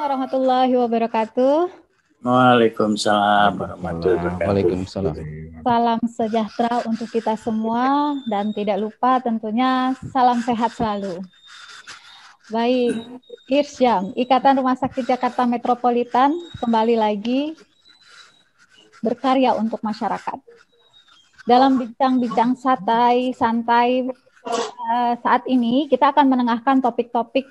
warahmatullahi wabarakatuh. Waalaikumsalam warahmatullahi wabarakatuh. Waalaikumsalam. Salam sejahtera untuk kita semua dan tidak lupa tentunya salam sehat selalu. Baik, Irsyam, Ikatan Rumah Sakit Jakarta Metropolitan kembali lagi berkarya untuk masyarakat. Dalam bincang-bincang santai saat ini kita akan menengahkan topik-topik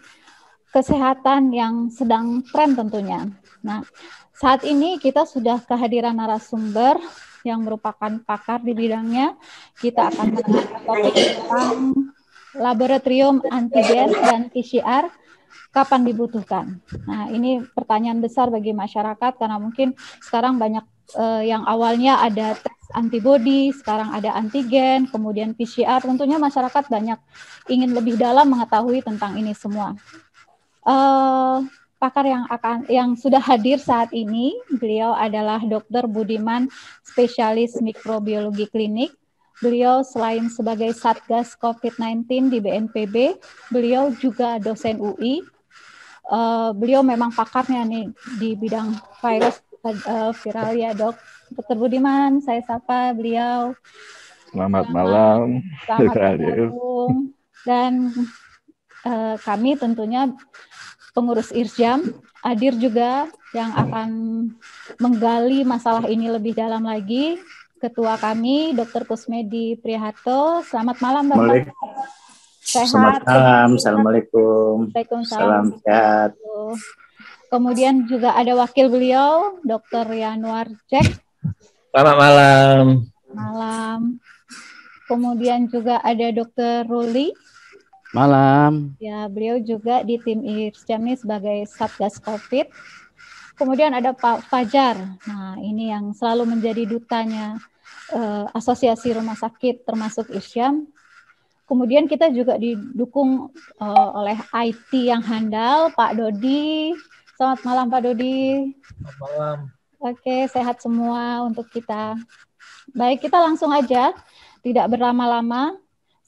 kesehatan yang sedang tren tentunya. Nah, saat ini kita sudah kehadiran narasumber yang merupakan pakar di bidangnya. Kita akan menengahkan topik tentang laboratorium antigen dan PCR kapan dibutuhkan. Nah, ini pertanyaan besar bagi masyarakat karena mungkin sekarang banyak yang awalnya ada tes antibody, sekarang ada antigen, kemudian PCR. Tentunya masyarakat banyak ingin lebih dalam mengetahui tentang ini semua. Pakar yang sudah hadir saat ini, beliau adalah Dr. Budiman, spesialis mikrobiologi klinik. Beliau selain sebagai Satgas COVID-19 di BNPB, beliau juga dosen UI. Beliau memang pakarnya nih di bidang virus viral ya, Dok. Dr. Budiman, saya sapa beliau. Selamat malam. Selamat malam. Dan kami tentunya pengurus Irsyam, hadir juga yang akan menggali masalah ini lebih dalam lagi. Ketua kami, Dr. Kusmedi Priharto. Selamat malam, Bapak. Sehat. Selamat malam. Assalamualaikum. Waalaikumsalam. Salam sehat. Kemudian juga ada wakil beliau, Dr. Yanuar Cek. Selamat malam. Malam. Kemudian juga ada Dr. Ruli. Malam. Ya, beliau juga di tim Irsyam ini sebagai Satgas COVID. Kemudian ada Pak Fajar. Nah, ini yang selalu menjadi dutanya Asosiasi Rumah Sakit termasuk Irsyam. Kemudian kita juga didukung oleh IT yang handal, Pak Dodi. Selamat malam, Pak Dodi. Selamat malam. Oke, sehat semua untuk kita. Baik, kita langsung aja, tidak berlama-lama.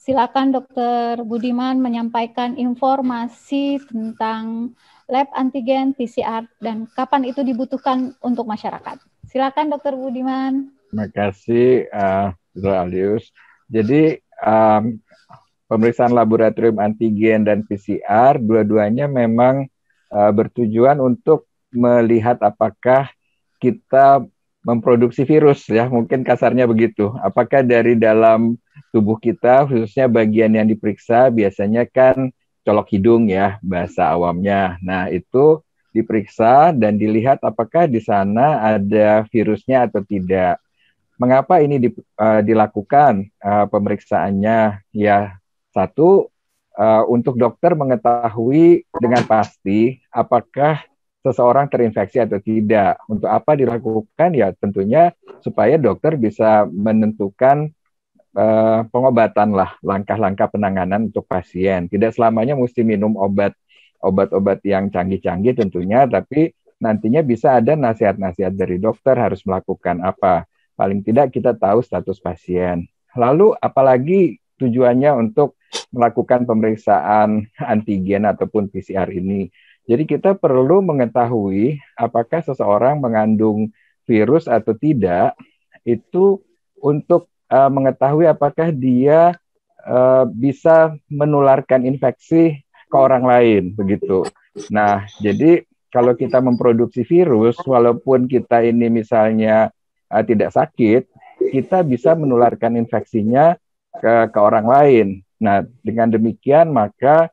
Silakan Dr. Budiman menyampaikan informasi tentang lab antigen, PCR, dan kapan itu dibutuhkan untuk masyarakat. Silakan Dr. Budiman. Terima kasih, Dr. Alius. Jadi, pemeriksaan laboratorium antigen dan PCR, dua-duanya memang bertujuan untuk melihat apakah kita memproduksi virus, ya mungkin kasarnya begitu. Apakah dari dalam tubuh kita, khususnya bagian yang diperiksa, biasanya kan colok hidung ya, bahasa awamnya. Nah, itu diperiksa dan dilihat apakah di sana ada virusnya atau tidak. Mengapa ini dilakukan pemeriksaannya? Ya, satu, untuk dokter mengetahui dengan pasti apakah seseorang terinfeksi atau tidak. Untuk apa dilakukan? Ya tentunya supaya dokter bisa menentukan pengobatan lah, langkah-langkah penanganan untuk pasien. Tidak selamanya mesti minum obat-obat yang canggih-canggih tentunya, tapi nantinya bisa ada nasihat-nasihat dari dokter harus melakukan apa. Paling tidak kita tahu status pasien. Lalu apalagi tujuannya untuk melakukan pemeriksaan antigen ataupun PCR ini. Jadi kita perlu mengetahui apakah seseorang mengandung virus atau tidak, itu untuk mengetahui apakah dia bisa menularkan infeksi ke orang lain, begitu. Nah, jadi kalau kita memproduksi virus, walaupun kita ini misalnya tidak sakit, kita bisa menularkan infeksinya ke orang lain. Nah, dengan demikian maka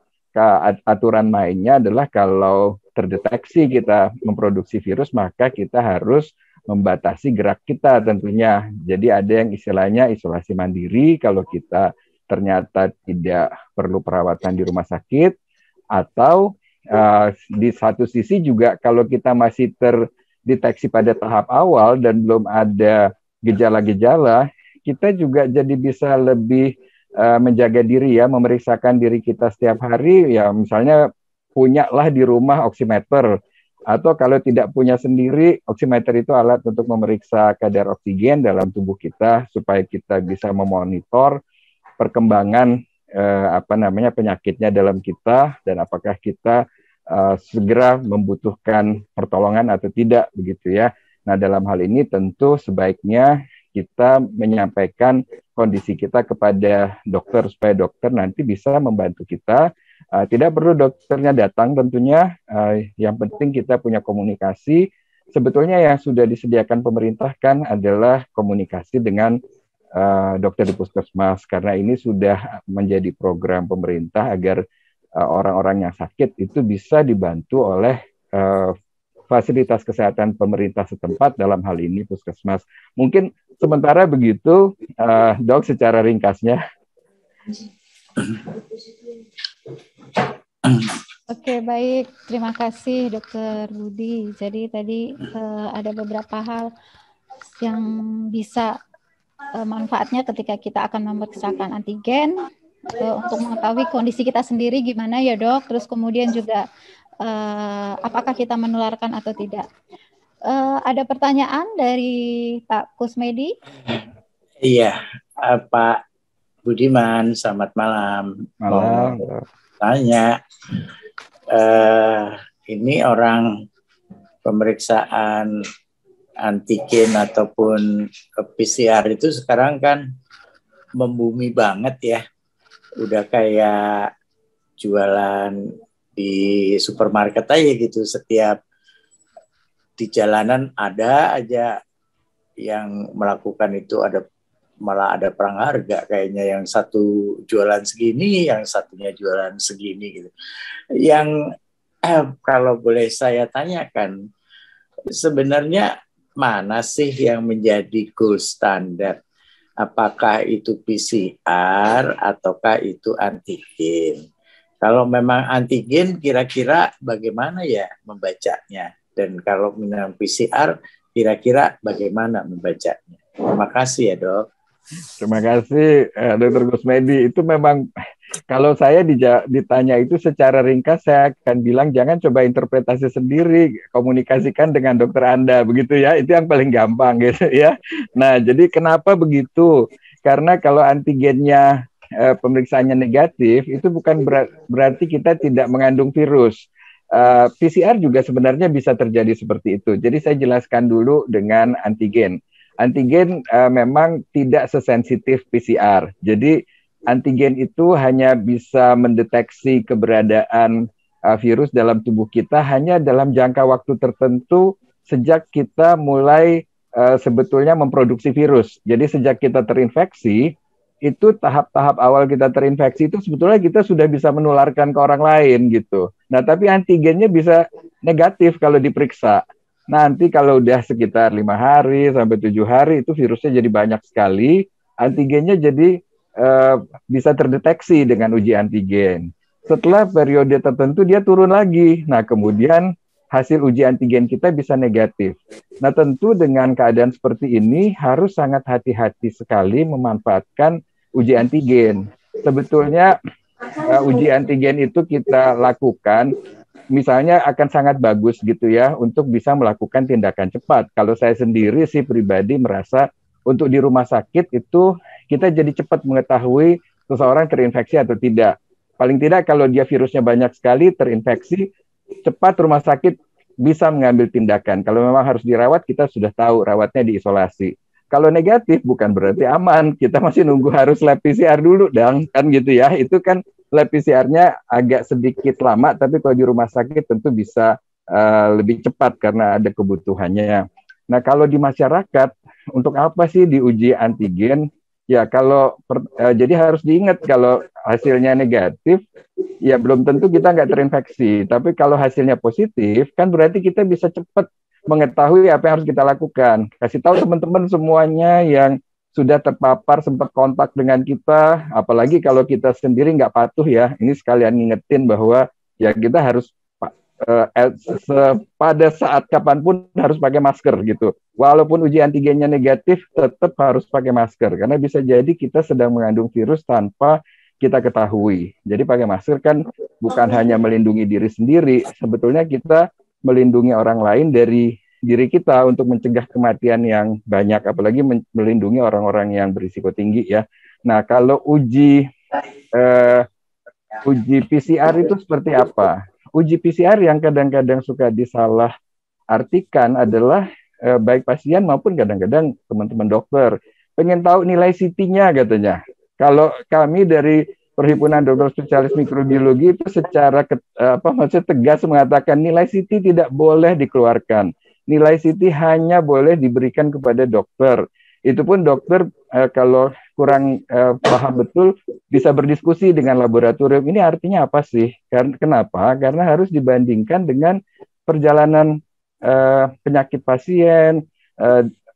aturan mainnya adalah kalau terdeteksi kita memproduksi virus, maka kita harus membatasi gerak kita tentunya. Jadi ada yang istilahnya isolasi mandiri kalau kita ternyata tidak perlu perawatan di rumah sakit, atau di satu sisi juga kalau kita masih terdeteksi pada tahap awal dan belum ada gejala-gejala, kita juga jadi bisa lebih menjaga diri ya, memeriksakan diri kita setiap hari ya, misalnya punyalah di rumah oximeter, atau kalau tidak punya sendiri, oximeter itu alat untuk memeriksa kadar oksigen dalam tubuh kita supaya kita bisa memonitor perkembangan penyakitnya dalam kita dan apakah kita segera membutuhkan pertolongan atau tidak begitu ya. Nah, dalam hal ini tentu sebaiknya kita menyampaikan kondisi kita kepada dokter supaya dokter nanti bisa membantu kita. Tidak perlu dokternya datang tentunya, yang penting kita punya komunikasi. Sebetulnya yang sudah disediakan pemerintah kan adalah komunikasi dengan dokter di puskesmas, karena ini sudah menjadi program pemerintah agar orang-orang yang sakit itu bisa dibantu oleh fasilitas kesehatan pemerintah setempat, dalam hal ini puskesmas. Mungkin sementara begitu, Dok, secara ringkasnya. Oke, baik. Terima kasih Dokter Budi. Jadi tadi ada beberapa hal yang bisa manfaatnya ketika kita akan memeriksakan antigen untuk mengetahui kondisi kita sendiri gimana ya Dok. Terus kemudian juga apakah kita menularkan atau tidak. Ada pertanyaan dari Pak Kusmedi? Iya, Pak Budiman, selamat malam. Malam. Tanya, ini orang pemeriksaan antigen ataupun PCR itu sekarang kan membumi banget ya. Udah kayak jualan di supermarket aja gitu, setiap di jalanan ada aja yang melakukan itu, malah ada perang harga kayaknya, yang satu jualan segini, yang satunya jualan segini gitu. Yang kalau boleh saya tanyakan, sebenarnya mana sih yang menjadi gold standar? Apakah itu PCR ataukah itu antigen? Kalau memang antigen, kira-kira bagaimana ya membacanya? Dan kalau memang PCR, kira-kira bagaimana membacanya? Terima kasih ya Dok. Terima kasih Dr. Kusmedi. Itu memang kalau saya ditanya itu secara ringkas, saya akan bilang jangan coba interpretasi sendiri, komunikasikan dengan dokter Anda begitu ya. Itu yang paling gampang gitu ya. Nah, jadi kenapa begitu? Karena kalau antigennya pemeriksaannya negatif, itu bukan berarti kita tidak mengandung virus. PCR juga sebenarnya bisa terjadi seperti itu. Jadi saya jelaskan dulu dengan antigen. Antigen memang tidak sesensitif PCR. Jadi antigen itu hanya bisa mendeteksi keberadaan virus dalam tubuh kita hanya dalam jangka waktu tertentu sejak kita mulai sebetulnya memproduksi virus. Jadi sejak kita terinfeksi, itu tahap-tahap awal kita terinfeksi itu sebetulnya kita sudah bisa menularkan ke orang lain gitu. Nah, tapi antigennya bisa negatif kalau diperiksa. Nanti kalau udah sekitar 5 hari sampai 7 hari itu virusnya jadi banyak sekali, antigennya jadi bisa terdeteksi dengan uji antigen. Setelah periode tertentu dia turun lagi. Nah, kemudian hasil uji antigen kita bisa negatif. Nah, tentu dengan keadaan seperti ini harus sangat hati-hati sekali memanfaatkan uji antigen. Sebetulnya uji antigen itu kita lakukan misalnya akan sangat bagus gitu ya untuk bisa melakukan tindakan cepat. Kalau saya sendiri sih pribadi merasa untuk di rumah sakit itu kita jadi cepat mengetahui seseorang terinfeksi atau tidak. Paling tidak kalau dia virusnya banyak sekali terinfeksi, cepat rumah sakit bisa mengambil tindakan. Kalau memang harus dirawat, kita sudah tahu rawatnya diisolasi. Kalau negatif bukan berarti aman, kita masih nunggu harus lab PCR dulu dong, kan gitu ya. Itu kan lab PCR-nya agak sedikit lama, tapi kalau di rumah sakit tentu bisa lebih cepat karena ada kebutuhannya. Nah, kalau di masyarakat, untuk apa sih diuji antigen? Ya, jadi harus diingat kalau hasilnya negatif, ya belum tentu kita nggak terinfeksi. Tapi kalau hasilnya positif, kan berarti kita bisa cepat mengetahui apa yang harus kita lakukan. Kasih tahu teman-teman semuanya yang sudah terpapar, sempat kontak dengan kita, apalagi kalau kita sendiri nggak patuh ya, ini sekalian ngingetin bahwa ya kita harus pada saat kapanpun harus pakai masker gitu. Walaupun uji antigennya negatif, tetap harus pakai masker, karena bisa jadi kita sedang mengandung virus tanpa kita ketahui. Jadi pakai masker kan bukan hanya melindungi diri sendiri, sebetulnya kita melindungi orang lain dari diri kita untuk mencegah kematian yang banyak, apalagi melindungi orang-orang yang berisiko tinggi ya. Nah, kalau uji PCR itu seperti apa? uji PCR yang kadang-kadang suka disalah artikan adalah baik pasien maupun kadang-kadang teman-teman dokter pengen tahu nilai CT-nya katanya. Kalau kami dari Perhimpunan Dokter Spesialis Mikrobiologi itu secara maksudnya tegas mengatakan nilai CT tidak boleh dikeluarkan. Nilai CT hanya boleh diberikan kepada dokter. Itu pun dokter kalau kurang paham betul bisa berdiskusi dengan laboratorium. Ini artinya apa sih? Kenapa? Karena harus dibandingkan dengan perjalanan penyakit pasien,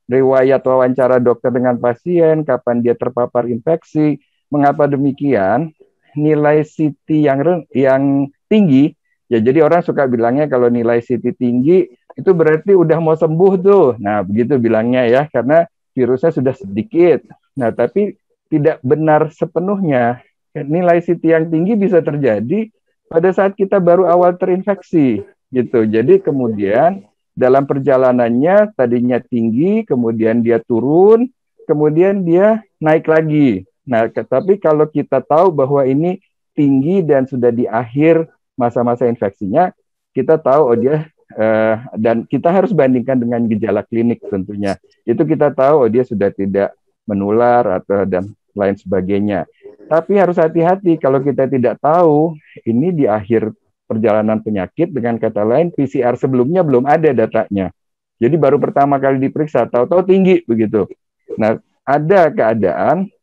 riwayat wawancara dokter dengan pasien, kapan dia terpapar infeksi. Mengapa demikian? Nilai CT yang tinggi, ya jadi orang suka bilangnya kalau nilai CT tinggi itu berarti udah mau sembuh tuh. Nah, begitu bilangnya ya, karena virusnya sudah sedikit. Nah, tapi tidak benar sepenuhnya. Nilai CT yang tinggi bisa terjadi pada saat kita baru awal terinfeksi gitu. Jadi kemudian dalam perjalanannya tadinya tinggi, kemudian dia turun, kemudian dia naik lagi. Nah, tapi kalau kita tahu bahwa ini tinggi dan sudah di akhir masa-masa infeksinya, kita tahu dia dan kita harus bandingkan dengan gejala klinik tentunya. Itu kita tahu dia sudah tidak menular atau dan lain sebagainya. Tapi harus hati-hati kalau kita tidak tahu ini di akhir perjalanan penyakit, dengan kata lain PCR sebelumnya belum ada datanya. Jadi baru pertama kali diperiksa tahu-tahu tinggi begitu. Nah, ada keadaan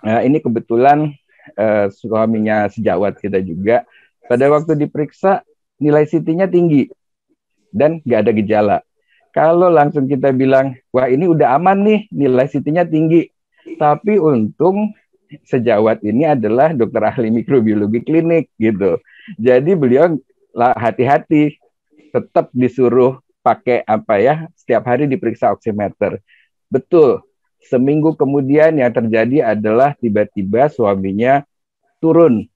ini kebetulan suaminya sejawat kita juga. Pada waktu diperiksa nilai CT-nya tinggi dan nggak ada gejala. Kalau langsung kita bilang, wah ini udah aman nih, nilai CT-nya tinggi. Tapi untung sejawat ini adalah dokter ahli mikrobiologi klinik gitu. Jadi beliau hati-hati, tetap disuruh pakai setiap hari diperiksa oximeter. Betul. Seminggu kemudian yang terjadi adalah tiba-tiba suaminya turun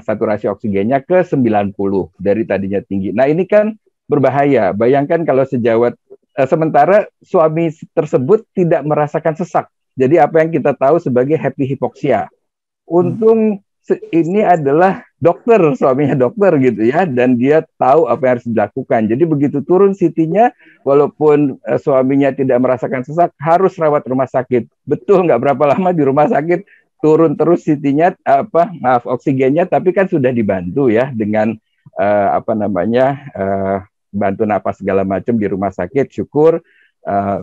saturasi oksigennya ke 90 dari tadinya tinggi. Nah ini kan berbahaya. Bayangkan kalau sejawat, sementara suami tersebut tidak merasakan sesak. Jadi apa yang kita tahu sebagai happy hypoxia. Untung ini adalah dokter, suaminya dokter gitu ya, dan dia tahu apa yang harus dilakukan. Jadi begitu turun CT-nya, walaupun suaminya tidak merasakan sesak, harus rawat rumah sakit. Betul, nggak berapa lama di rumah sakit, turun terus CT-nya, oksigennya, tapi kan sudah dibantu ya dengan bantu napas segala macam di rumah sakit. Syukur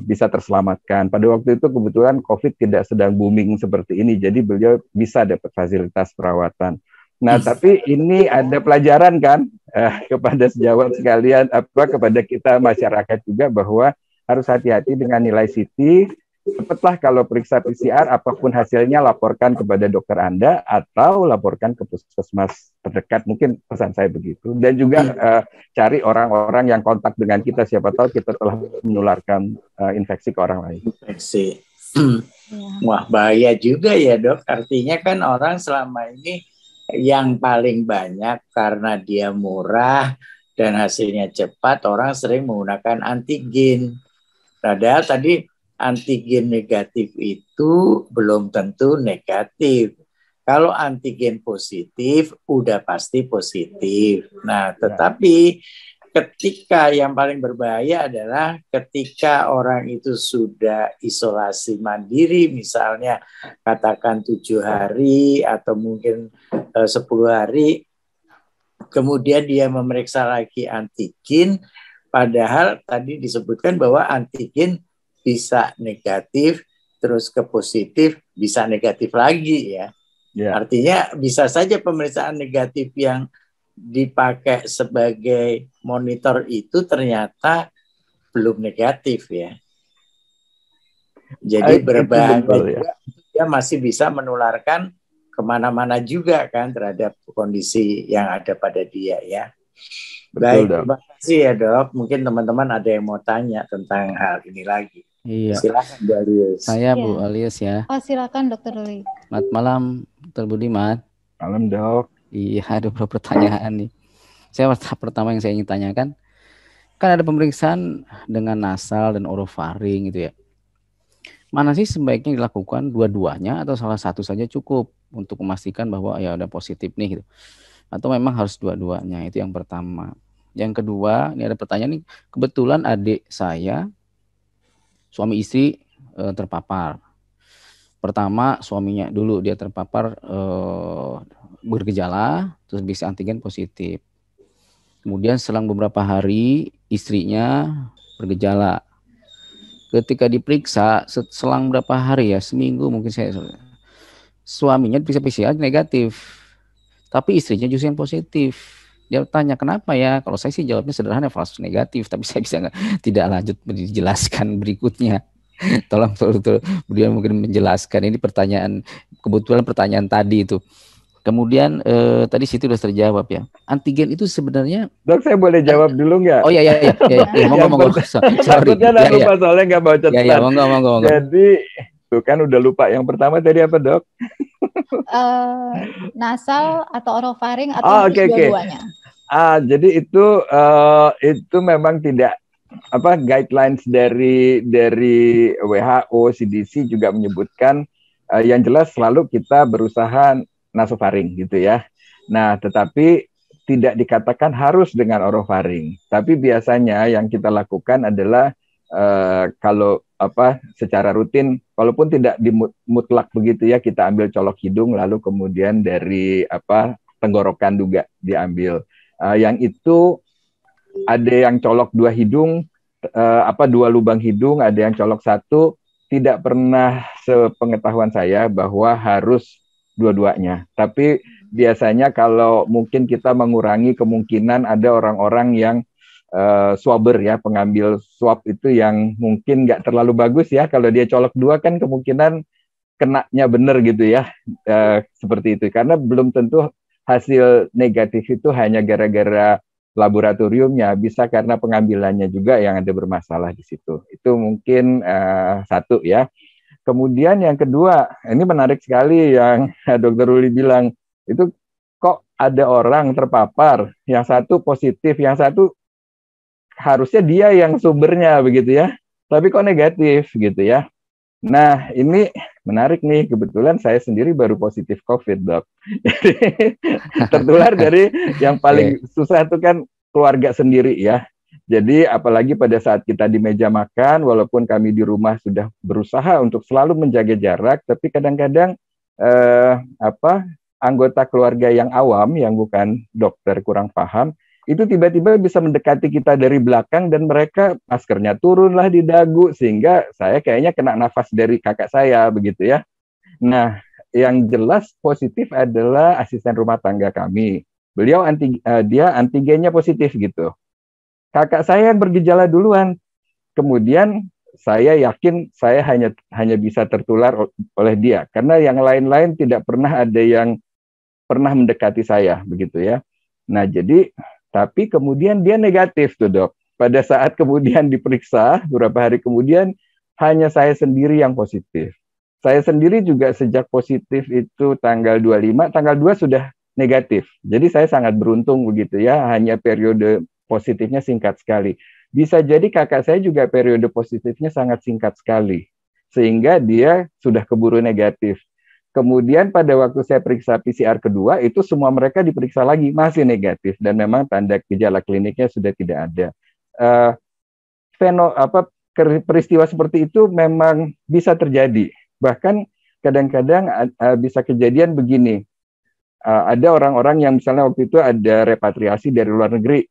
bisa terselamatkan. Pada waktu itu kebetulan COVID tidak sedang booming seperti ini, jadi beliau bisa dapat fasilitas perawatan. Nah, tapi ini ada pelajaran kan kepada sejawat sekalian, kepada kita masyarakat juga, bahwa harus hati-hati dengan nilai CT. Cepatlah kalau periksa PCR, apapun hasilnya laporkan kepada dokter Anda atau laporkan ke puskesmas terdekat. Mungkin pesan saya begitu. Dan juga cari orang-orang yang kontak dengan kita, siapa tahu kita telah menularkan infeksi ke orang lain. Infeksi. Wah, bahaya juga ya, Dok. Artinya kan orang selama ini yang paling banyak karena dia murah dan hasilnya cepat, orang sering menggunakan antigen. Padahal tadi antigen negatif itu belum tentu negatif. Kalau antigen positif, udah pasti positif. Nah, tetapi ketika yang paling berbahaya adalah ketika orang itu sudah isolasi mandiri, misalnya katakan 7 hari atau mungkin 10 hari, kemudian dia memeriksa lagi antigen, padahal tadi disebutkan bahwa antigen bisa negatif, terus ke positif, bisa negatif lagi ya. Artinya bisa saja pemeriksaan negatif yang dipakai sebagai monitor itu ternyata belum negatif ya. Jadi berbahaya juga, dia masih bisa menularkan kemana-mana juga kan terhadap kondisi yang ada pada dia ya. Baik, terima kasih ya Dok. Mungkin teman-teman ada yang mau tanya tentang hal ini lagi. Iya. Silakan Bu Alius. Saya Bu Alius ya. Oh, silakan Dokter Ruli. Selamat malam, Dr. Budiman. Malam Dok. Iya, ada beberapa pertanyaan nih. Pertama yang saya ingin tanyakan, kan ada pemeriksaan dengan nasal dan orofaring gitu ya. Mana sih sebaiknya dilakukan, dua-duanya atau salah satu saja cukup untuk memastikan bahwa ya udah positif nih gitu. atau memang harus dua-duanya? Itu yang pertama. Yang kedua, ini ada pertanyaan nih, kebetulan adik saya suami istri terpapar. Pertama suaminya dulu dia terpapar bergejala, terus bisa antigen positif. Kemudian selang beberapa hari istrinya bergejala. Ketika diperiksa selang berapa hari ya, seminggu mungkin suaminya diperiksa PCR negatif, tapi istrinya justru yang positif. Dia tanya kenapa ya? Kalau saya sih jawabnya sederhana, false negatif, tapi saya bisa tidak lanjut menjelaskan berikutnya. Tolong beliau mungkin menjelaskan. Ini pertanyaan, kebetulan pertanyaan tadi itu. Kemudian tadi situ sudah terjawab ya. Antigen itu sebenarnya. Dok, saya boleh jawab dulu nggak? Oh iya, monggo. Takutnya lupa soalnya nggak bawa catatan. Ya, monggo. Jadi, tuh kan udah lupa. Yang pertama tadi apa, Dok? Nasal atau orofaring atau dua-duanya. Jadi itu memang tidak guidelines dari WHO, CDC juga menyebutkan yang jelas selalu kita berusaha nasofaring gitu ya. Nah, tetapi tidak dikatakan harus dengan orofaring. Tapi biasanya yang kita lakukan adalah kalau secara rutin, walaupun tidak mutlak begitu ya, kita ambil colok hidung lalu kemudian dari tenggorokan juga diambil. Yang itu ada yang colok 2 hidung, 2 lubang hidung, ada yang colok 1. Tidak pernah sepengetahuan saya bahwa harus dua-duanya. Tapi biasanya kalau mungkin kita mengurangi kemungkinan ada orang-orang yang swabber ya, pengambil swab itu yang mungkin nggak terlalu bagus ya. Kalau dia colok 2 kan kemungkinan kenanya benar gitu ya, seperti itu. Karena belum tentu hasil negatif itu hanya gara-gara laboratoriumnya, bisa karena pengambilannya juga yang ada bermasalah di situ. Itu mungkin satu ya. Kemudian yang kedua, ini menarik sekali yang Dr. Ruli bilang, itu kok ada orang terpapar, yang satu positif, yang satu harusnya dia yang sumbernya begitu ya, tapi kok negatif gitu ya. Nah, ini menarik nih, kebetulan saya sendiri baru positif COVID, Dok. Tertular dari yang paling susah itu kan keluarga sendiri ya. Jadi apalagi pada saat kita di meja makan, walaupun kami di rumah sudah berusaha untuk selalu menjaga jarak, tapi kadang-kadang anggota keluarga yang awam, yang bukan dokter, kurang paham, itu tiba-tiba bisa mendekati kita dari belakang dan mereka maskernya turunlah di dagu, sehingga saya kayaknya kena nafas dari kakak saya begitu ya. Nah, yang jelas positif adalah asisten rumah tangga kami. Beliau dia antigennya positif gitu. Kakak saya yang bergejala duluan. Kemudian saya yakin saya hanya bisa tertular oleh dia karena yang lain-lain tidak pernah ada yang pernah mendekati saya begitu ya. Nah, jadi tapi kemudian dia negatif tuh, Dok. Pada saat kemudian diperiksa beberapa hari kemudian hanya saya sendiri yang positif. Saya sendiri juga sejak positif itu tanggal 25, tanggal 2 sudah negatif. Jadi saya sangat beruntung begitu ya, hanya periode positifnya singkat sekali. Bisa jadi kakak saya juga periode positifnya sangat singkat sekali. Sehingga dia sudah keburu negatif. Kemudian pada waktu saya periksa PCR kedua, itu semua mereka diperiksa lagi, masih negatif. Dan memang tanda gejala kliniknya sudah tidak ada. Peristiwa seperti itu memang bisa terjadi. Bahkan kadang-kadang bisa kejadian begini. Ada orang-orang yang misalnya waktu itu ada repatriasi dari luar negeri.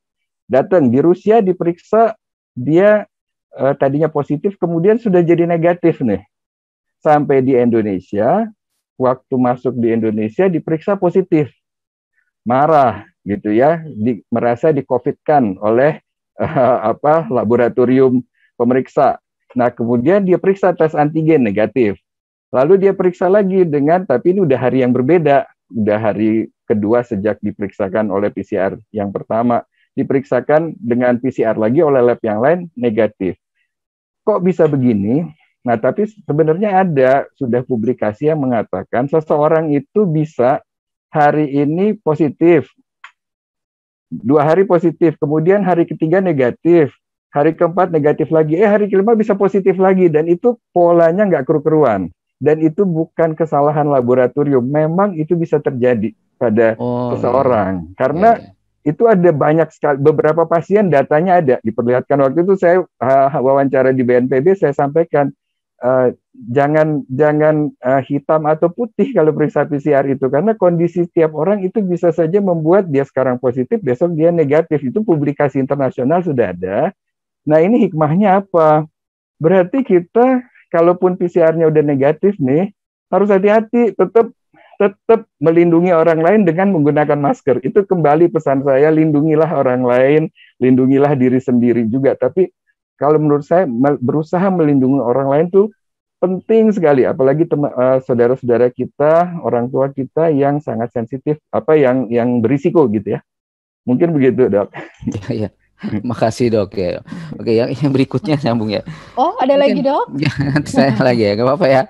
Datang di Rusia diperiksa, dia tadinya positif, kemudian sudah jadi negatif nih. Sampai di Indonesia, waktu masuk di Indonesia diperiksa positif. Marah gitu ya, merasa di-COVID-kan oleh laboratorium pemeriksa. Nah, kemudian dia periksa tes antigen negatif. Lalu dia periksa lagi tapi ini udah hari yang berbeda. Udah hari kedua sejak diperiksakan oleh PCR yang pertama. Diperiksakan dengan PCR lagi oleh lab yang lain, negatif. Kok bisa begini? Nah, tapi sebenarnya sudah publikasi yang mengatakan seseorang itu bisa hari ini positif, 2 hari positif, kemudian hari ketiga negatif, hari keempat negatif lagi, hari kelima bisa positif lagi, dan itu polanya nggak keru-keruan. Dan itu bukan kesalahan laboratorium, memang itu bisa terjadi. pada seseorang. Karena itu ada banyak sekali, beberapa pasien datanya ada, diperlihatkan waktu itu saya wawancara di BNPB, saya sampaikan jangan hitam atau putih kalau periksa PCR itu, karena kondisi tiap orang itu bisa saja membuat dia sekarang positif, besok dia negatif. Itu publikasi internasional sudah ada. Nah, ini hikmahnya apa? Berarti kita kalaupun PCR-nya udah negatif nih, harus hati-hati, tetap melindungi orang lain dengan menggunakan masker. Itu kembali pesan saya, lindungilah orang lain, lindungilah diri sendiri juga. Tapi kalau menurut saya berusaha melindungi orang lain tuh penting sekali, apalagi saudara-saudara kita, orang tua kita yang sangat sensitif, yang berisiko gitu ya. Mungkin begitu, Dok. Ya. Makasih, Dok ya. Oke, yang berikutnya nyambung ya. Oh, ada lagi, Dok? Nanti saya lagi ya, nggak apa-apa ya.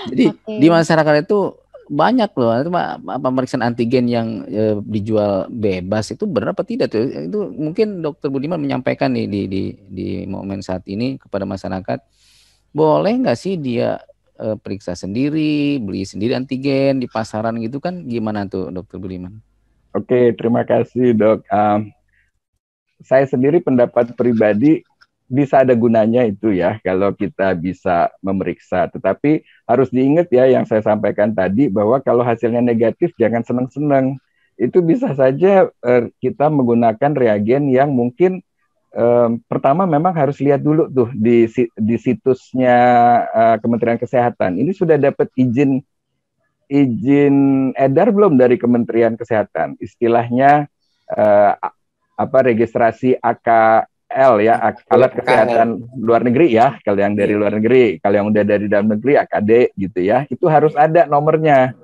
Jadi di masyarakat itu banyak loh, itu pemeriksaan antigen yang dijual bebas itu benar apa tidak tuh? Itu mungkin Dokter Budiman menyampaikan nih di momen saat ini kepada masyarakat, boleh nggak sih dia periksa sendiri, beli sendiri antigen di pasaran gitu kan? Gimana tuh, Dokter Budiman? Oke, terima kasih, Dok. Saya sendiri pendapat pribadi bisa ada gunanya itu ya kalau kita bisa memeriksa. Tetapi harus diingat ya yang saya sampaikan tadi, bahwa kalau hasilnya negatif jangan senang-senang. Itu bisa saja kita menggunakan reagen yang mungkin pertama memang harus lihat dulu tuh di situsnya Kementerian Kesehatan. Ini sudah dapat izin edar belum dari Kementerian Kesehatan? Istilahnya registrasi AKL ya, alat kesehatan luar negeri ya, kalau yang dari luar negeri. Kalau yang udah dari dalam negeri AKD gitu ya, itu harus ada nomornya.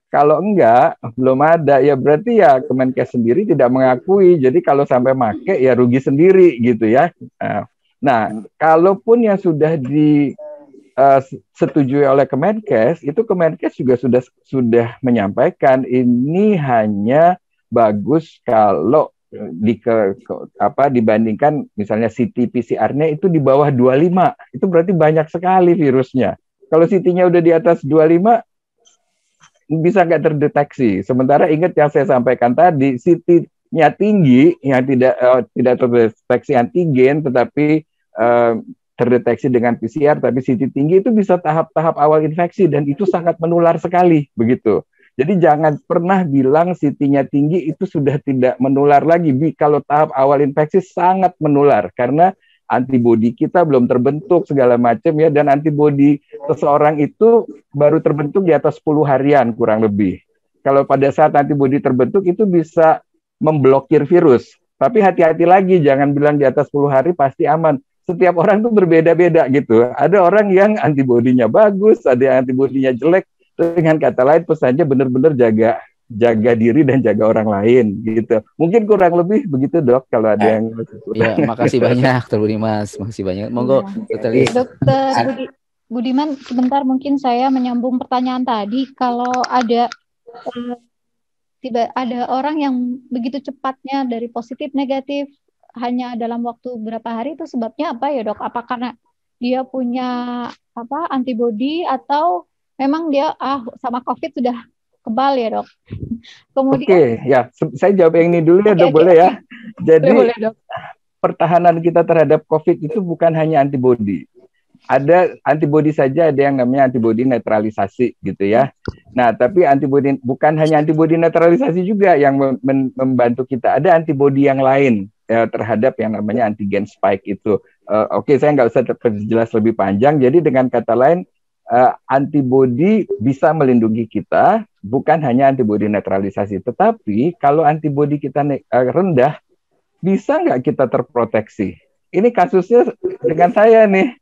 Kalau enggak, belum ada, ya berarti ya Kemenkes sendiri tidak mengakui. Jadi kalau sampai make ya rugi sendiri gitu ya. Nah, kalaupun yang sudah disetujui oleh Kemenkes, itu Kemenkes juga sudah menyampaikan ini hanya bagus kalau dibandingkan misalnya CT PCR-nya itu di bawah 25, itu berarti banyak sekali virusnya. Kalau CT-nya udah di atas 25, bisa nggak terdeteksi. Sementara ingat yang saya sampaikan tadi, CT-nya tinggi, yang tidak terdeteksi antigen, tetapi terdeteksi dengan PCR, tapi CT tinggi itu bisa tahap-tahap awal infeksi, dan itu sangat menular sekali, begitu. Jadi jangan pernah bilang CT-nya tinggi itu sudah tidak menular lagi. Kalau tahap awal infeksi sangat menular karena antibodi kita belum terbentuk segala macam ya, dan antibodi seseorang itu baru terbentuk di atas 10 harian kurang lebih. Kalau pada saat antibodi terbentuk itu bisa memblokir virus. Tapi hati-hati lagi, jangan bilang di atas 10 hari pasti aman. Setiap orang itu berbeda-beda gitu. Ada orang yang antibodinya bagus, ada yang antibodinya jelek. Dengan kata lain, pesannya benar-benar jaga diri dan jaga orang lain gitu. Mungkin kurang lebih begitu, Dok, kalau ada yang ya, makasih banyak Dokter Budiman, makasih banyak. Monggo Dokter Budiman, sebentar mungkin saya menyambung pertanyaan tadi. Kalau ada orang yang begitu cepatnya dari positif negatif hanya dalam waktu berapa hari, itu sebabnya apa ya, Dok? Apa karena dia punya antibodi, atau memang dia sama COVID sudah kebal ya, Dok? Kemudian, Oke, ya, saya jawab yang ini dulu ya, Dok, boleh ya? Jadi boleh, Dok. Pertahanan kita terhadap COVID itu bukan hanya antibodi. Ada antibodi saja, ada yang namanya antibodi netralisasi gitu ya. Nah, tapi antibodi bukan hanya antibodi netralisasi juga yang membantu kita. Ada antibodi yang lain terhadap yang namanya antigen spike itu. Oke, saya nggak usah jelas lebih panjang. Jadi dengan kata lain, antibodi bisa melindungi kita, bukan hanya antibodi netralisasi. Tetapi kalau antibodi kita rendah, bisa nggak kita terproteksi? Ini kasusnya dengan saya nih.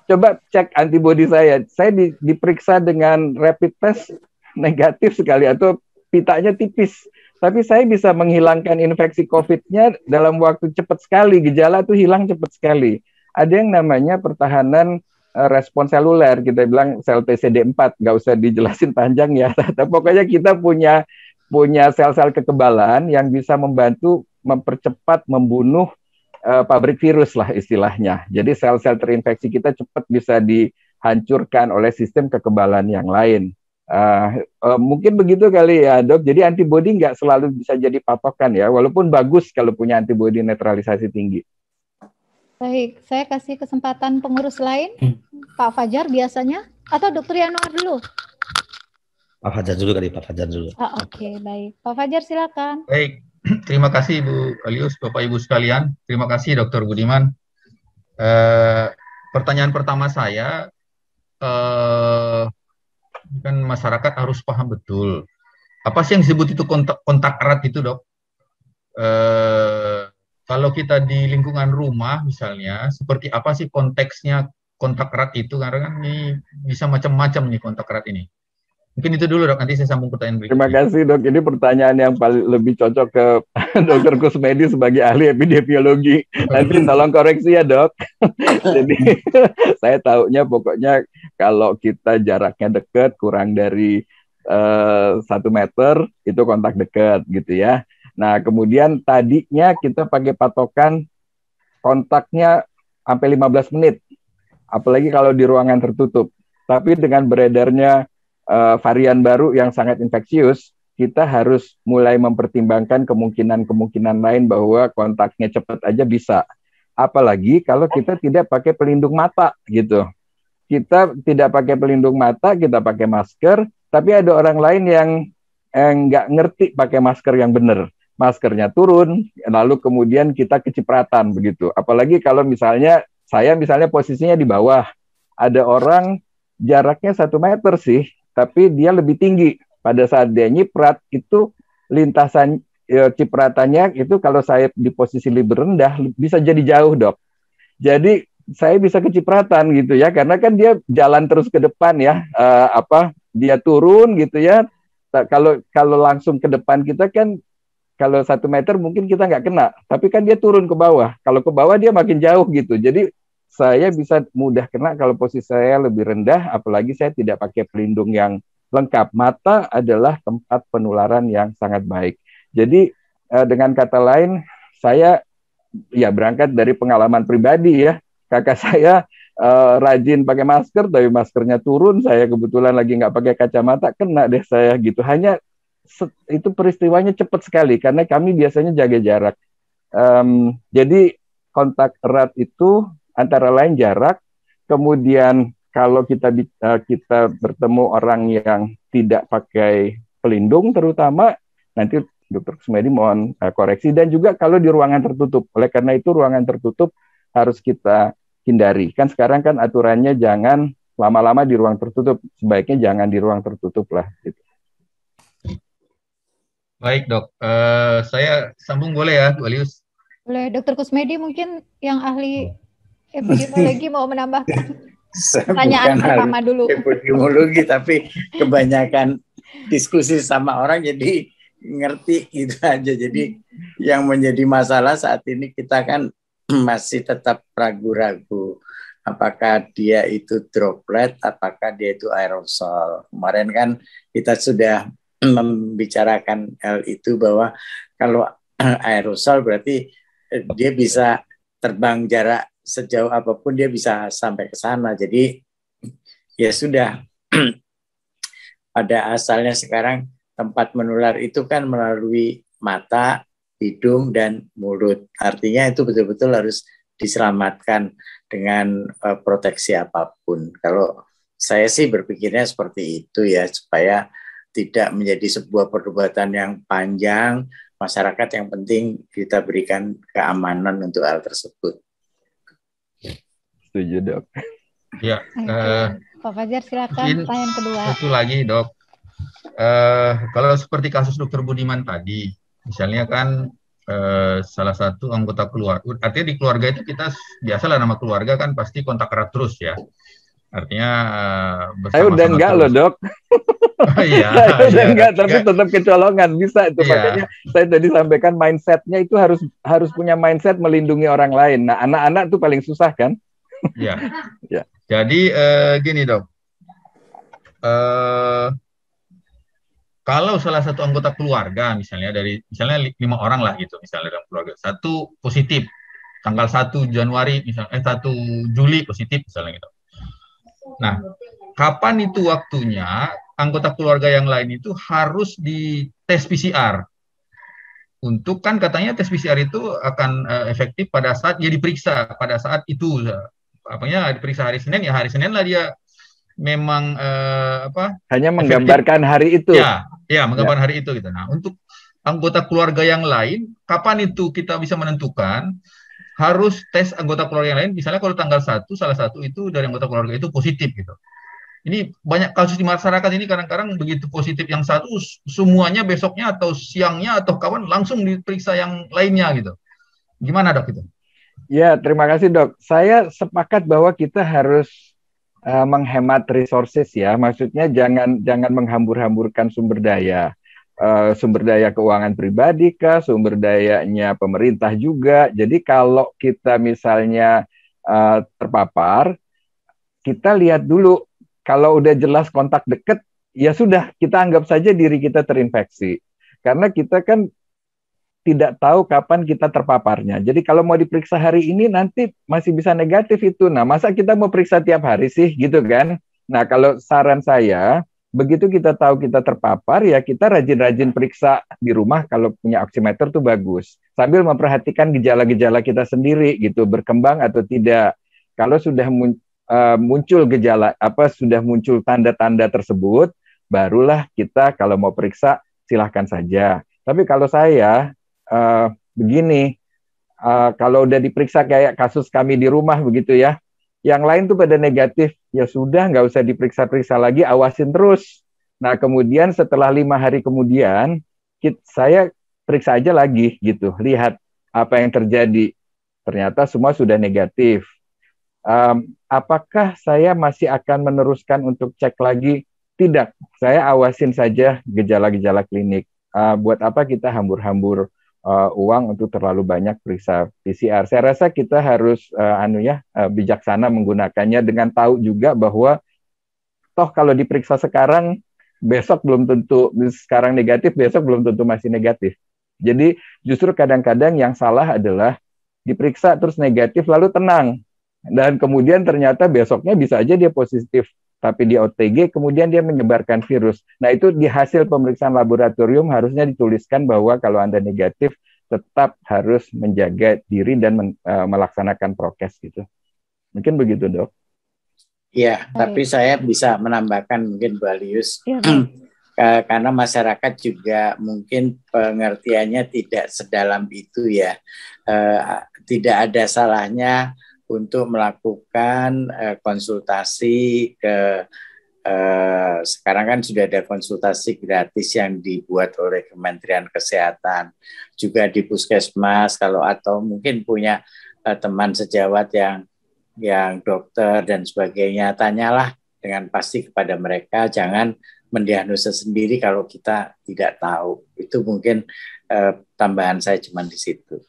Coba cek antibodi saya. Saya diperiksa dengan rapid test negatif sekali, atau pitanya tipis. Tapi saya bisa menghilangkan infeksi COVID-nya dalam waktu cepat sekali. Gejala tuh hilang cepat sekali. Ada yang namanya pertahanan respon seluler, kita bilang sel TCD4, nggak usah dijelasin panjang ya. Tapi pokoknya kita punya sel-sel kekebalan yang bisa membantu mempercepat membunuh pabrik virus lah istilahnya. Jadi sel-sel terinfeksi kita cepat bisa dihancurkan oleh sistem kekebalan yang lain. Mungkin begitu kali ya dok. Jadi antibodi nggak selalu bisa jadi patokan ya, walaupun bagus kalau punya antibodi netralisasi tinggi. Baik, saya kasih kesempatan pengurus lain, Pak Fajar biasanya, atau Dokter Yanuar dulu? Pak Fajar dulu kali, Pak Fajar dulu. Oke, baik. Pak Fajar silakan. Baik, terima kasih Ibu Alius, Bapak Ibu sekalian. Terima kasih Dokter Budiman. Pertanyaan pertama saya, kan masyarakat harus paham betul. Apa sih yang disebut itu kontak erat itu, Dok? Kalau kita di lingkungan rumah misalnya, seperti apa sih konteksnya kontak erat itu? Karena kan ini bisa macam-macam nih kontak erat ini. Mungkin itu dulu dok, nanti saya sambung pertanyaan berikutnya. Terima kasih dok, ini pertanyaan yang paling lebih cocok ke Dokter Kusmedi sebagai ahli epidemiologi. Nanti tolong koreksi ya dok. Jadi saya taunya pokoknya kalau kita jaraknya dekat kurang dari 1 meter itu kontak dekat gitu ya. Nah kemudian tadinya kita pakai patokan kontaknya sampai 15 menit. Apalagi kalau di ruangan tertutup. Tapi dengan beredarnya varian baru yang sangat infeksius, kita harus mulai mempertimbangkan kemungkinan-kemungkinan lain bahwa kontaknya cepat aja bisa. Apalagi kalau kita tidak pakai pelindung mata gitu. Kita tidak pakai pelindung mata, kita pakai masker, tapi ada orang lain yang nggak ngerti pakai masker yang benar. Maskernya turun, lalu kemudian kita kecipratan begitu. Apalagi kalau misalnya saya posisinya di bawah, ada orang jaraknya 1 meter sih, tapi dia lebih tinggi. Pada saat dia nyiprat itu lintasan cipratannya itu kalau saya di posisi lebih rendah bisa jadi jauh dok. Jadi saya bisa kecipratan gitu ya, karena kan dia jalan terus ke depan ya, dia turun gitu ya. Kalau langsung ke depan kita kan kalau 1 meter mungkin kita nggak kena, tapi kan dia turun ke bawah. Kalau ke bawah dia makin jauh gitu. Jadi saya bisa mudah kena kalau posisi saya lebih rendah, apalagi saya tidak pakai pelindung yang lengkap. Mata adalah tempat penularan yang sangat baik. Jadi dengan kata lain, saya ya berangkat dari pengalaman pribadi ya. Kakak saya rajin pakai masker, tapi maskernya turun. Saya kebetulan lagi nggak pakai kacamata, kena deh saya gitu. Hanya itu peristiwanya cepat sekali karena kami biasanya jaga jarak. Jadi kontak erat itu antara lain jarak, kemudian kalau kita bertemu orang yang tidak pakai pelindung terutama, nanti Dokter Kusmedi mohon koreksi, dan juga kalau di ruangan tertutup. Oleh karena itu ruangan tertutup harus kita hindari. Kan sekarang kan aturannya jangan lama-lama di ruang tertutup, sebaiknya jangan di ruang tertutup lah. Gitu. Baik dok, saya sambung boleh ya Bu Alius? Boleh, Dokter Kusmedi mungkin yang ahli epidemiologi mau menambahkan pertanyaan pertama dulu. Epidemiologi, tapi kebanyakan diskusi sama orang jadi ngerti gitu aja. Jadi yang menjadi masalah saat ini kita kan masih tetap ragu-ragu apakah dia itu droplet, apakah dia itu aerosol. Kemarin kan kita sudah membicarakan hal itu bahwa kalau aerosol berarti dia bisa terbang jarak sejauh apapun, dia bisa sampai ke sana. Jadi ya sudah, pada asalnya sekarang tempat menular itu kan melalui mata, hidung, dan mulut. Artinya itu betul-betul harus diselamatkan dengan proteksi apapun. Kalau saya sih berpikirnya seperti itu ya, supaya tidak menjadi sebuah perdebatan yang panjang. Masyarakat yang penting kita berikan keamanan untuk hal tersebut. Setuju dok. Ya, Pak Fajar silakan pertanyaan kedua. Satu lagi dok, kalau seperti kasus Dokter Budiman tadi, misalnya kan salah satu anggota keluarga, artinya di keluarga itu kita biasalah nama keluarga kan pasti kontak erat terus ya. Artinya saya udah enggak loh dok. Oh, iya, saya udah enggak, tapi tetap kecolongan bisa itu. Makanya saya tadi sampaikan mindsetnya itu harus punya mindset melindungi orang lain. Nah anak-anak tuh paling susah kan. Ya. Ya. Jadi gini dok, kalau salah satu anggota keluarga misalnya 5 orang lah gitu, misalnya dalam keluarga, 1 positif tanggal 1 Januari misalnya 1 Juli positif misalnya gitu. Nah, kapan itu waktunya anggota keluarga yang lain itu harus dites PCR. Untuk kan katanya tes PCR itu akan efektif pada saat dia diperiksa, pada saat itu. Apanya diperiksa hari Senin, ya hari Senin lah dia memang hanya efektif. menggambarkan hari itu. Ya, menggambarkan hari itu gitu. Nah, untuk anggota keluarga yang lain, kapan itu kita bisa menentukan harus tes anggota keluarga yang lain? Misalnya kalau tanggal 1, salah satu itu dari anggota keluarga itu positif gitu. Ini banyak kasus di masyarakat ini, kadang-kadang begitu positif yang satu, semuanya besoknya atau siangnya atau kawan langsung diperiksa yang lainnya gitu. Gimana dok itu? Ya, terima kasih dok. Saya sepakat bahwa kita harus menghemat resources ya. Maksudnya jangan menghambur-hamburkan sumber daya. Sumber daya keuangan pribadi kah, sumber dayanya pemerintah juga. Jadi kalau kita misalnya terpapar, kita lihat dulu. Kalau udah jelas kontak dekat, ya sudah, kita anggap saja diri kita terinfeksi. Karena kita kan tidak tahu kapan kita terpaparnya. Jadi kalau mau diperiksa hari ini, nanti masih bisa negatif itu. Nah, masa kita mau periksa tiap hari sih, gitu kan? Nah, kalau saran saya, begitu kita tahu kita terpapar, ya kita rajin-rajin periksa di rumah. Kalau punya oximeter tuh bagus. Sambil memperhatikan gejala-gejala kita sendiri, gitu, berkembang atau tidak. Kalau sudah muncul gejala, sudah muncul tanda-tanda tersebut, barulah kita kalau mau periksa silahkan saja. Tapi kalau saya begini, kalau udah diperiksa kayak kasus kami di rumah begitu ya, yang lain tuh pada negatif, ya sudah nggak usah diperiksa-periksa lagi, awasin terus. Nah kemudian setelah 5 hari kemudian, saya periksa aja lagi gitu, lihat apa yang terjadi. Ternyata semua sudah negatif. Apakah saya masih akan meneruskan untuk cek lagi? Tidak, saya awasin saja gejala-gejala klinik. Buat apa kita hambur-hambur uang untuk terlalu banyak periksa PCR? Saya rasa kita harus bijaksana menggunakannya dengan tahu juga bahwa toh kalau diperiksa sekarang, besok belum tentu, sekarang negatif, besok belum tentu masih negatif. Jadi justru kadang-kadang yang salah adalah diperiksa terus negatif lalu tenang. Dan kemudian ternyata besoknya bisa aja dia positif, tapi di OTG kemudian dia menyebarkan virus. Nah itu di hasil pemeriksaan laboratorium harusnya dituliskan bahwa kalau Anda negatif, tetap harus menjaga diri dan melaksanakan prokes gitu. Mungkin begitu dok. Ya, tapi saya bisa menambahkan mungkin Bu Alius, karena masyarakat juga mungkin pengertiannya tidak sedalam itu ya. Tidak ada salahnya untuk melakukan konsultasi ke sekarang kan sudah ada konsultasi gratis yang dibuat oleh Kementerian Kesehatan, juga di puskesmas atau mungkin punya teman sejawat yang dokter dan sebagainya, tanyalah dengan pasti kepada mereka, jangan mendiagnosa sendiri kalau kita tidak tahu. Itu mungkin tambahan saya cuma di situ.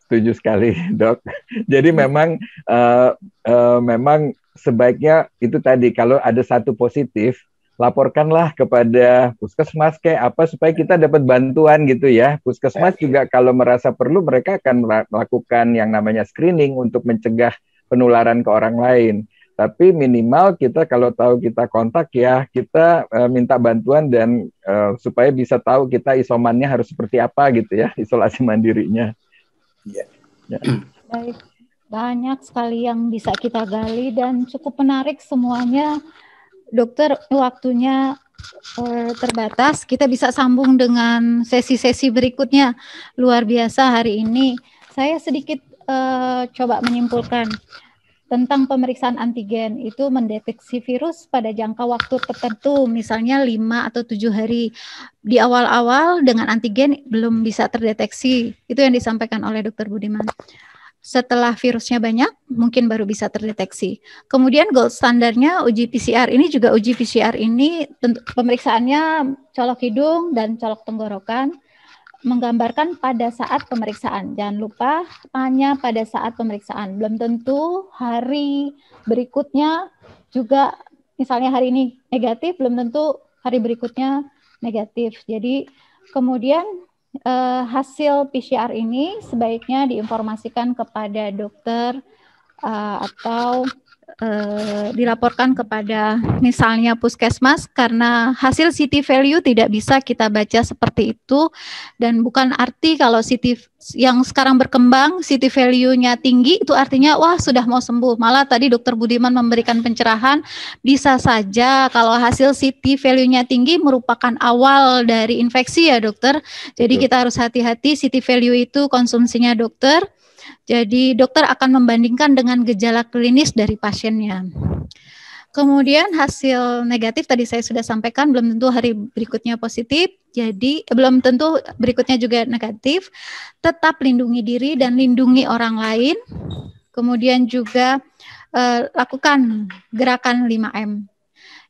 Setuju sekali, dok. Jadi memang sebaiknya itu tadi, kalau ada satu positif, laporkanlah kepada puskesmas kayak apa supaya kita dapat bantuan gitu ya. Puskesmas juga kalau merasa perlu, mereka akan melakukan yang namanya screening untuk mencegah penularan ke orang lain. Tapi minimal kita kalau tahu kita kontak ya, kita minta bantuan dan supaya bisa tahu kita isomannya harus seperti apa gitu ya, isolasi mandirinya. Ya. Baik, banyak sekali yang bisa kita gali dan cukup menarik semuanya. Dokter, waktunya terbatas. Kita bisa sambung dengan sesi-sesi berikutnya. Luar biasa hari ini. Saya sedikit coba menyimpulkan tentang pemeriksaan antigen itu mendeteksi virus pada jangka waktu tertentu, misalnya 5 atau 7 hari. Di awal-awal dengan antigen belum bisa terdeteksi. Itu yang disampaikan oleh Dr. Budiman. Setelah virusnya banyak, mungkin baru bisa terdeteksi. Kemudian gold standarnya uji PCR ini juga uji PCR ini pemeriksaannya colok hidung dan colok tenggorokan, menggambarkan pada saat pemeriksaan. Jangan lupa tanya pada saat pemeriksaan. Belum tentu hari berikutnya juga, misalnya hari ini negatif, belum tentu hari berikutnya negatif. Jadi kemudian hasil PCR ini sebaiknya diinformasikan kepada dokter atau dilaporkan kepada misalnya puskesmas, karena hasil city value tidak bisa kita baca seperti itu, dan bukan arti kalau city yang sekarang berkembang city value-nya tinggi itu artinya wah sudah mau sembuh. Malah tadi Dokter Budiman memberikan pencerahan, bisa saja kalau hasil city value-nya tinggi merupakan awal dari infeksi ya dokter. Jadi kita harus hati-hati, city value itu konsumsinya dokter. Jadi dokter akan membandingkan dengan gejala klinis dari pasiennya. Kemudian hasil negatif tadi saya sudah sampaikan, belum tentu hari berikutnya positif, jadi belum tentu berikutnya juga negatif. Tetap lindungi diri dan lindungi orang lain. Kemudian juga lakukan gerakan 5M.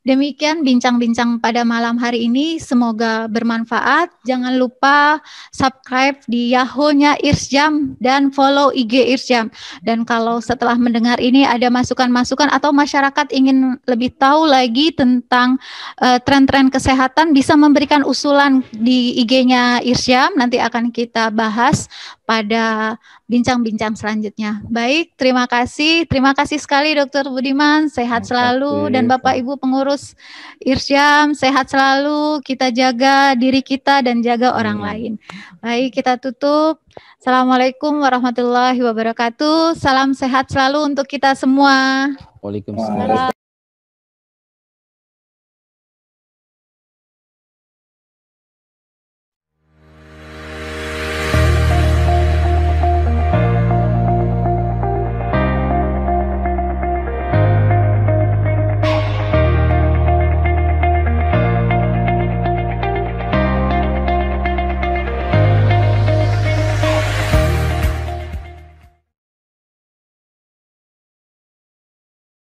Demikian bincang-bincang pada malam hari ini, semoga bermanfaat. Jangan lupa subscribe di Yahoo-nya Irsyam dan follow IG Irsyam. Dan kalau setelah mendengar ini ada masukan-masukan atau masyarakat ingin lebih tahu lagi tentang tren-tren kesehatan, bisa memberikan usulan di IG-nya Irsyam, nanti akan kita bahas pada bincang-bincang selanjutnya. Baik, terima kasih sekali Dokter Budiman, sehat selalu, dan Bapak Ibu pengurus Irsyam, sehat selalu, kita jaga diri kita dan jaga orang lain. Baik, kita tutup. Assalamualaikum warahmatullahi wabarakatuh, salam sehat selalu untuk kita semua. Waalaikumsalam.